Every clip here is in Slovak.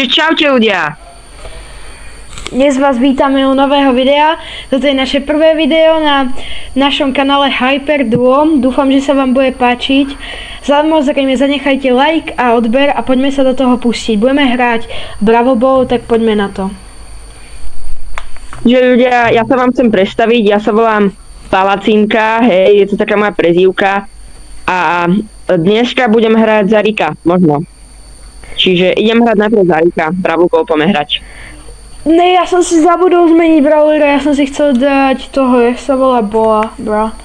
Čiže čaute ľudia. Dnes vás vítame u nového videa. Toto je naše prvé video na našom kanále Hyper Duo. Dúfam, že sa vám bude páčiť. Samozrejme zanechajte like a odber a poďme sa do toho pustiť. Budeme hrať Bravo Ball, tak poďme na to. Že ľudia, ja sa vám chcem predstaviť, ja sa volám Palacinka, hej, je to taká moja prezývka. A dneska budem hrať za Rika, možno. Čiže idem hrať najprv za Rika, Bravo Ball poďme hrať. Ne, ja som si zabudol zmeniť brawlera, ja som si chcel dať toho, jak sa volá Boa, bra.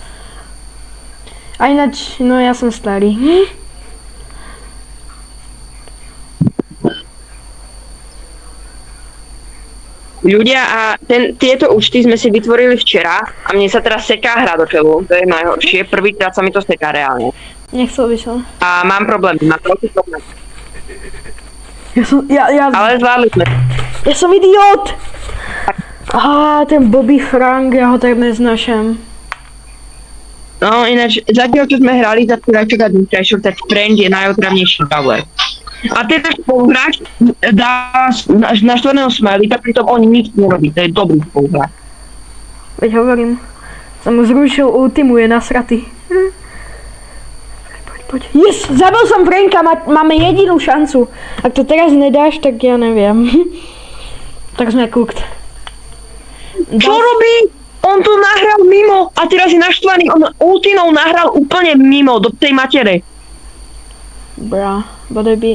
A ináč, no ja som starý. Ľudia, a tieto účty sme si vytvorili včera a mne sa teraz seká hra do keľu, to je najhoršie, prvýkrát sa mi to seká reálne. Nechcel by som. A mám problém, mám veľký problém. Ale zvládli sme. Ja som idiot! Ten Bobby Frank, ja ho tak neznášam. No ináč, zatiaľ čo sme hrali za včerajšok a dnešok, tak Friend je najotravnejší brawler. A ten spoluhráč dá naštvaného smajlíka, pritom on nič nerobí, to je dobrý spoluhráč. Veď hovorím, som mu zrušil ultimu, je nasratý. Poď. Yes, zabil som Franka, máme jedinú šancu. Ak to teraz nedáš, tak ja neviem. Tak sme cooked. Čo robí? On tu nahral mimo a teraz je naštvaný, on ultinou nahral úplne mimo, do tej matere. Bra, by...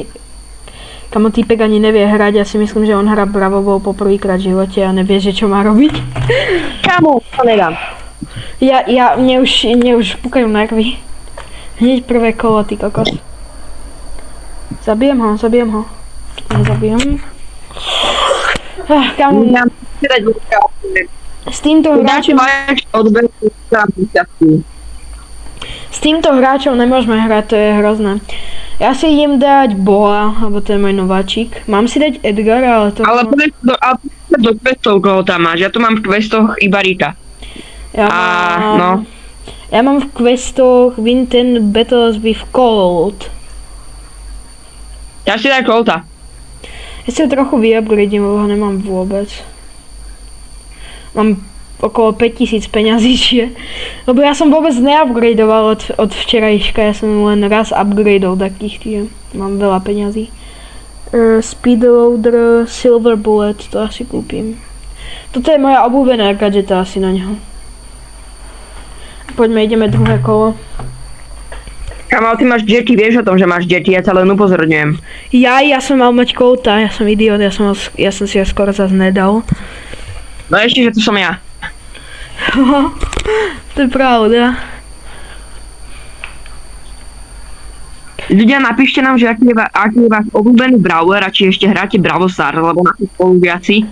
Kamo týpek ani nevie hrať, ja si myslím, že on hrá Bravo Ball po prvýkrát v živote a nevie, že čo má robiť. Kamo, to nedám. Mne už púkajú nervy. Hneď prvé kolo, ty kokos. Zabijem ho. Nezabijem. Kamo, s týmto hráčom nemôžeme hrať, to je hrozné. Ja si idem dať Boa, lebo to je môj nováčik. Mám si dať Edgara, ale to... Ale do questov koho tam máš, ja tu mám v questoch iba Rika. Ja mám v questoch Win 10 Battles with Colt. Ja si daj Colta. Ja si ho trochu vyupgradím, lebo ho nemám vôbec. Mám okolo 5000 peňazí, lebo ja som vôbec neupgradoval od včerajška, ja som len raz upgradol takých, mám veľa peňazí. Speedloader, Silver Bullet, to asi kúpim. Toto je moja obľúbená gadžeta asi na ňo. Poďme, ideme druhé kolo. Kamal, ty máš jetty, vieš o tom, že máš jetty, ja sa len upozorňujem. Ja som mal mať Colta, ja som idiot, ja som si ho skoro zase nedal. No ešte, že tu som ja. To je pravda. Ľudia, napíšte nám, že aký je váš obľúbený brawler a či ešte hráte Bravo Stars, lebo na tých spolužiaci,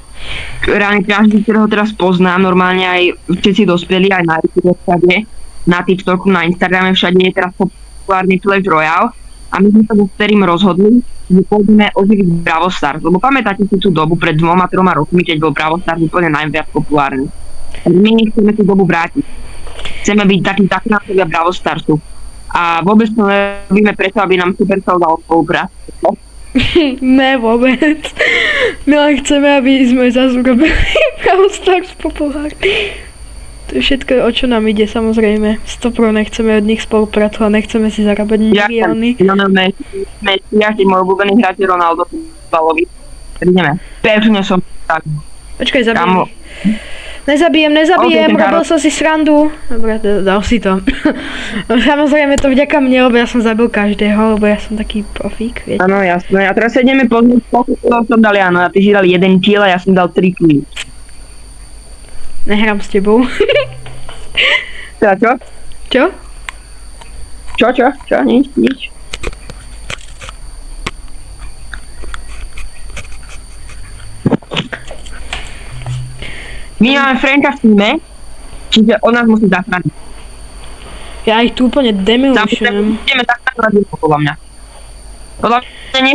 reálne každý, ktorého teraz poznám, normálne aj všetci dospelí, aj na YouTube všade, na TikToku, na Instagrame, všade je teraz populárny Clash Royale a my sme sa so starým rozhodli, že pôjdeme oživiť Bravo Stars, lebo pamätáte si tú dobu pred 2-3 rokmi, keď bol Bravo Stars úplne najviac populárny. My chceme tú dobu vrátiť. Chceme byť takí na Bravo Starsu. A vôbec to nerobíme preto, aby nám Supercell dal spoluprácu. Ne, vôbec. My len chceme, aby sme zase urobili Bravo Stars populárny. To je všetko, o čo nám ide, samozrejme. 100% nechceme od nich spolupracovať, nechceme si zarábať milióny. Ja keď môj obľúbený hráč je Ronaldo futbalovi. Ideme. Pevne som tak. Počkaj, zabijem. Nezabijem, robil som si srandu. Dobre, dal si to. Samozrejme to vďaka mne, lebo ja som zabil každého, lebo ja som taký profík, viete. Áno, jasné. A teraz sa ideme pozrieť, koľko som dal ja, no a ty si dal 1 kill a ja som dal 3 kill. Nehrám s tebou. Teda čo? Čo? Nič. My máme Franka v týme, čiže on nás musí zachrániť. Ja ich tu úplne demolušujem. Ideme zachrániť podľa mňa.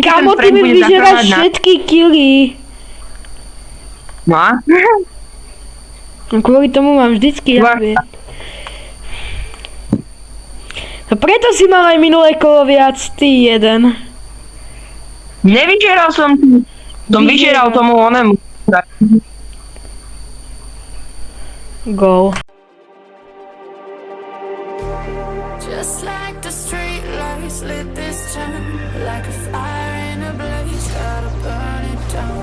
Kámo, ty mi vyžeráš všetky killy. No a? Kvôli tomu mám vždycky jazvie. No preto si mal aj minulé kolo viac, ty jeden. Nevyčeral som ti. Som vyžieral tomu onemu. Gól. Just like the street lights lit this town, like a fire in a blaze, gotta burn it down.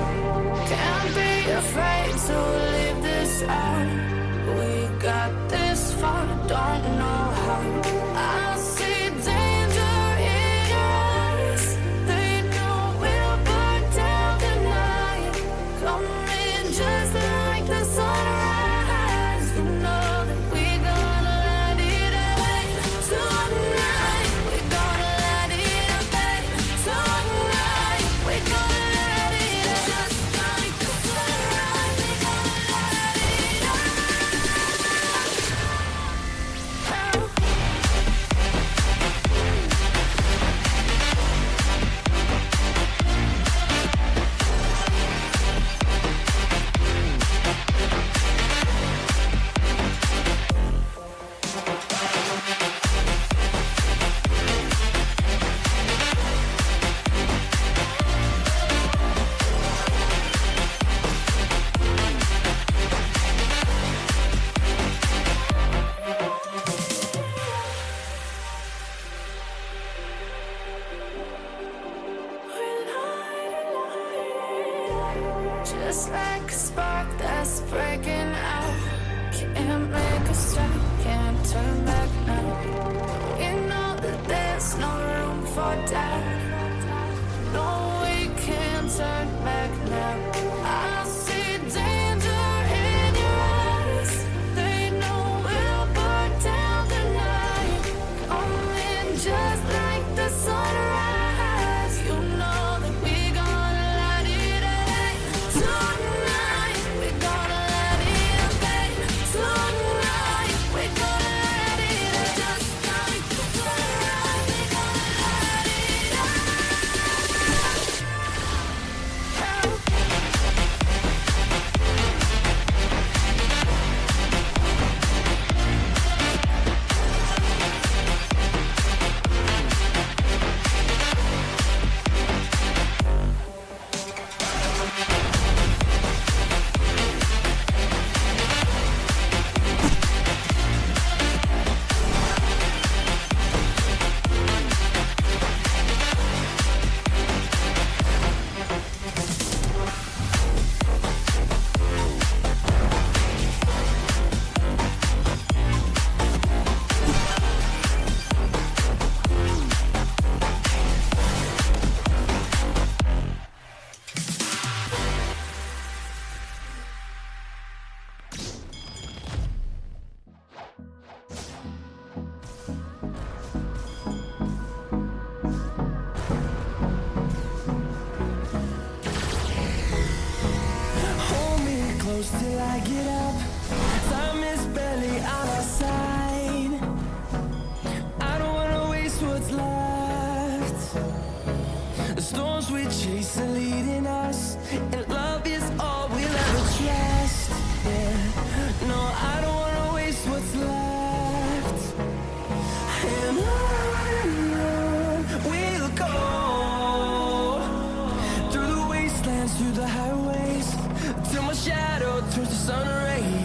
Can't be afraid to leave this out. We got this far, don't know how. I see danger in your eyes. They know we'll burn down the night. Coming just like the sunrise. You know that we gonna let it away. Tonight, we gonna let it away. Tonight, we gonna let it away. Just like the sunrise, we gonna let it away. Just like a spark that's breaking out. Can't make a stop, can't turn back now. We know that there's no room for doubt. No, we can't turn back now. I see danger in your eyes. They know we'll burn down the night. Coming just like the sunrise. You know that we gonna let it away. Tonight, we gonna let it away. Tonight, we gonna let it away. Just like the sunrise, we gonna let it away. Hold me close till I get up. Time is barely on our side. I don't wanna waste what's left. The storms we chase are leading us, and love is all we'll ever trust. Yeah, no, I don't wanna waste what's left. And on we'll go through the wastelands, through the highways, till my shadow turns to sun rays.